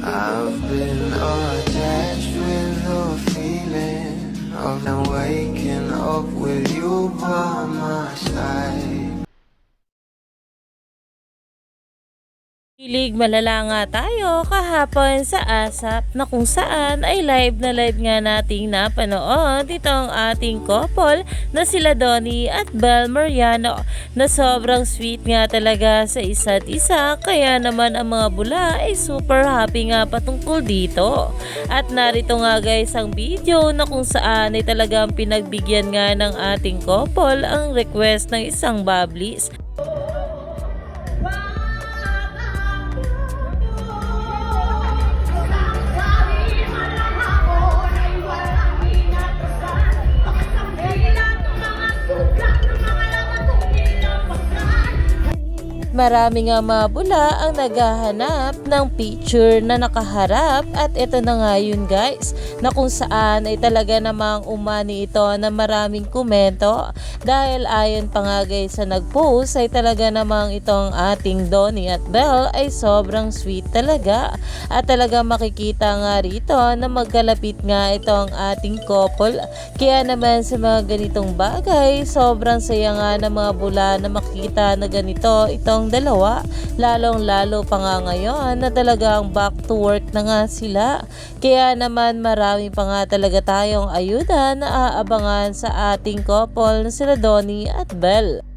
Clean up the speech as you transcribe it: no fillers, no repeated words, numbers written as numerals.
I've been attached with the feeling of now waking up with you by my side. Hilig malala nga tayo kahapon sa ASAP na kung saan ay live na live nga nating napanood itong ating couple na sila Donnie at Belle Mariano na sobrang sweet nga talaga sa isa't isa, kaya naman ang mga bula ay super happy nga patungkol dito. At narito nga guys ang video na kung saan ay talagang pinagbigyan nga ng ating couple ang request ng isang Bablis. Marami nga mabula ang naghahanap ng picture na nakaharap at ito na nga yun guys, na kung saan ay talaga namang umani ito na maraming komento dahil ayon pa nga guys sa nagpost ay talaga namang itong ating Donnie at Belle ay sobrang sweet talaga at talaga makikita nga rito na magkalapit nga itong ating couple, kaya naman sa mga ganitong bagay sobrang saya nga ng mga bula na makita na ganito itong dalawa, lalong lalo pa nga ngayon na talagang back to work na nga sila, kaya naman marami pa nga talaga tayong ayuda na aabangan sa ating couple na sila Donnie at Belle.